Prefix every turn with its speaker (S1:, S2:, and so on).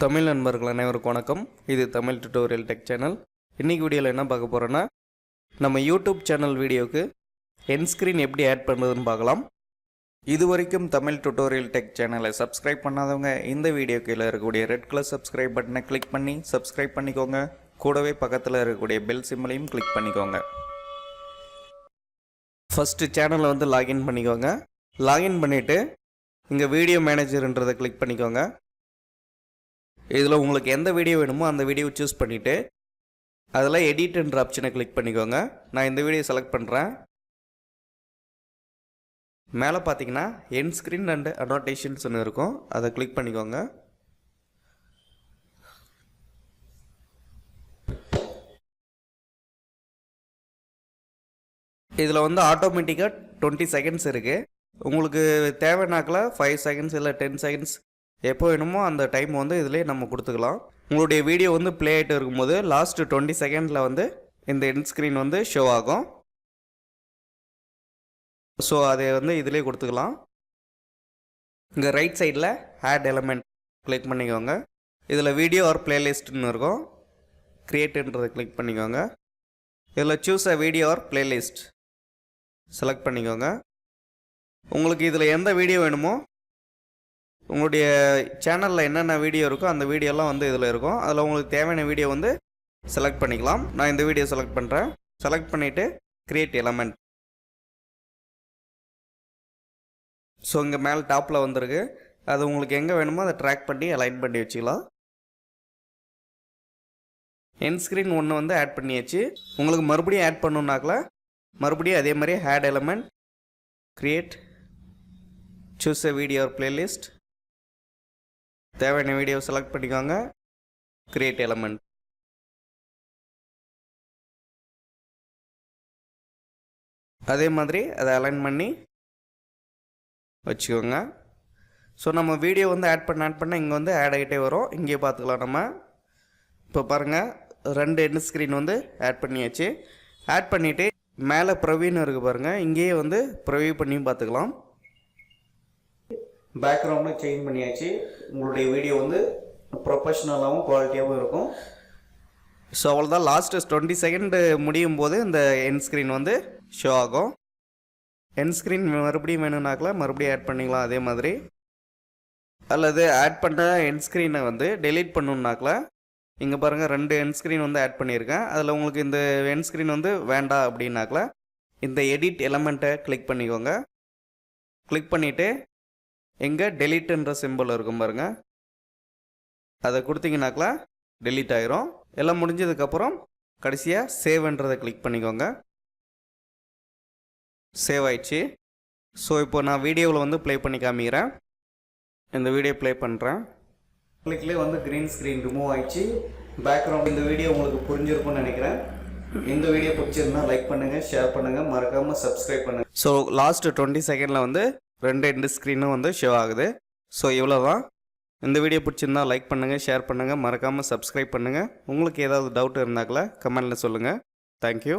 S1: தமிழ் நண்பர்கள் அனைவருக்கும் வணக்கம். இது தமிழ் டியூட்டோரியல் டெக் சேனல். இன்றைக்கி வீடியோவில் என்ன பார்க்க போகிறோன்னா, நம்ம யூடியூப் சேனல் வீடியோவுக்கு என் ஸ்க்ரீன் எப்படி ஆட் பண்ணுறதுன்னு பார்க்கலாம். இது வரைக்கும் தமிழ் டியூட்டோரியல் டெக் சேனலை சப்ஸ்கிரைப் பண்ணாதவங்க இந்த வீடியோ கீழே இருக்கக்கூடிய ரெட் கலர் சப்ஸ்கிரைப் பட்டனை கிளிக் பண்ணி சப்ஸ்கிரைப் பண்ணிக்கோங்க. கூடவே பக்கத்தில் இருக்கக்கூடிய பெல் சிம்மலையும் கிளிக் பண்ணிக்கோங்க. ஃபஸ்ட்டு சேனலை லாகின் பண்ணிக்கோங்க. லாகின் பண்ணிவிட்டு இங்கே வீடியோ மேனேஜர்ன்றதை கிளிக் பண்ணிக்கோங்க. இதில் உங்களுக்கு எந்த வீடியோ வேணுமோ அந்த வீடியோ சூஸ் பண்ணிவிட்டு அதில் எடிட்ன்ற ஆப்ஷனை கிளிக் பண்ணிக்கோங்க. நான் இந்த வீடியோ செலக்ட் பண்ணுறேன். மேலே பார்த்தீங்கன்னா என் ஸ்க்ரீன் அண்ட் அனோட்டேஷன்ஸ்னு இருக்கும், அதை கிளிக் பண்ணிக்கோங்க. இதில் ஆட்டோமேட்டிக்காக 20 செகண்ட்ஸ் இருக்குது. உங்களுக்கு தேவைனாக்கில் 5 செகண்ட்ஸ் இல்லை 10 செகண்ட்ஸ் எப்போ வேணுமோ அந்த டைம் இதிலே நம்ம கொடுத்துக்கலாம். உங்களுடைய வீடியோ ப்ளே ஆகிட்டு இருக்கும்போது லாஸ்ட்டு 20 செகண்டில் இந்த எண்ட் ஸ்க்ரீன் ஷோ ஆகும். ஸோ அதை இதிலே கொடுத்துக்கலாம். இங்கே ரைட் சைடில் ஆட் எலமெண்ட் கிளிக் பண்ணிக்கோங்க. இதில் வீடியோ ஆர் பிளேலிஸ்ட்னு இருக்கும், கிரியேட்டுன்றதை கிளிக் பண்ணிக்கோங்க. இதில் choose a video or playlist select பண்ணிக்கோங்க. உங்களுக்கு இதில் எந்த வீடியோ வேணுமோ, உங்களுடைய சேனலில் என்னென்ன வீடியோ இருக்கோ அந்த வீடியோலாம் இதில் இருக்கும். அதில் உங்களுக்கு தேவையான வீடியோ செலக்ட் பண்ணிக்கலாம். நான் இந்த வீடியோ செலக்ட் பண்ணுறேன். செலக்ட் பண்ணிவிட்டு கிரியேட் எலமெண்ட். ஸோ இங்கே மேலே டாப்பில் வந்துருக்கு. அது உங்களுக்கு எங்கே வேணுமோ அதை ட்ராக் பண்ணி அலைன் பண்ணி வச்சுக்கலாம். என் ஸ்க்ரீன் ஒன்று ஆட் பண்ணியாச்சு. உங்களுக்கு மறுபடியும் ஆட் பண்ணணுன்னாக்கல மறுபடியும் அதே மாதிரி add element, create, choose a video or playlist, தேவையான வீடியோ செலக்ட் பண்ணிக்கோங்க, கிரியேட் எலமெண்ட். அதே மாதிரி அதை அலைன் பண்ணி வச்சுக்கோங்க. ஸோ நம்ம வீடியோ ஆட் பண்ண இங்கே ஆட் ஆகிட்டே வரும். இங்கே பார்த்துக்கலாம். நம்ம இப்போ பாருங்கள், 2 எண்ட் ஸ்க்ரீன் ஆட் பண்ணியாச்சு. ஆட் பண்ணிவிட்டு மேலே ப்ரவியூன்னு இருக்குது பாருங்கள், இங்கேயே ப்ரவியூ பண்ணியும் பார்த்துக்கலாம். பேக்ரவுண்டு சேஞ்ச் பண்ணியாச்சு. உங்களுடைய வீடியோ ப்ரொஃபஷ்னலாகவும் குவாலிட்டியாகவும் இருக்கும். ஸோ அவ்வளோதான். லாஸ்ட்டு 20 செகண்ட் முடியும் போது இந்த என் ஸ்க்ரீன் ஷோ ஆகும். என் ஸ்க்ரீன் மறுபடியும் வேணும்னாக்கல மறுபடியும் ஆட் பண்ணிக்கலாம் அதே மாதிரி. அல்லது ஆட் பண்ண என் ஸ்க்ரீனை டெலீட் பண்ணணுன்னாக்கல இங்கே பாருங்கள், 2 என் ஸ்க்ரீன் ஆட் பண்ணியிருக்கேன். அதில் உங்களுக்கு இந்த என் ஸ்க்ரீன் வேண்டாம் அப்படின்னாக்கல இந்த எடிட் எலமெண்ட்டை கிளிக் பண்ணிக்கோங்க. கிளிக் பண்ணிவிட்டு எங்கே டெலீட்டுன்ற சிம்பிள் இருக்கும் பாருங்கள், அதை கொடுத்தீங்கன்னாக்கல டெலீட் ஆகிரும். எல்லாம் முடிஞ்சதுக்கப்புறம் கடைசியாக சேவ்ன்றதை கிளிக் பண்ணிக்கோங்க. சேவ் ஆயிடுச்சு. ஸோ இப்போ நான் வீடியோவில் ப்ளே பண்ணி காமிக்கிறேன். இந்த வீடியோ ப்ளே பண்ணுறேன். கிளிக்லேயே க்ரீன் ஸ்க்ரீன் ரிமூவ் ஆயிடுச்சு. பேக்ரவுண்ட் இந்த வீடியோ உங்களுக்கு புரிஞ்சிருக்கும்னு நினைக்கிறேன். இந்த வீடியோ பிடிச்சிருந்தா லைக் பண்ணுங்கள், ஷேர் பண்ணுங்கள், மறக்காமல் சப்ஸ்கிரைப் பண்ணுங்கள். ஸோ லாஸ்ட்டு 20 செகண்டில் 2 எண்ட் ஸ்க்ரீனும் ஷோ ஆகுது. ஸோ இவ்வளோ தான். இந்த வீடியோ பிடிச்சிருந்தா லைக் பண்ணுங்கள், ஷேர் பண்ணுங்கள், மறக்காமல் சப்ஸ்கிரைப் பண்ணுங்கள். உங்களுக்கு ஏதாவது டவுட் இருந்தாக்கல கமெண்டில் சொல்லுங்கள். தேங்க்யூ.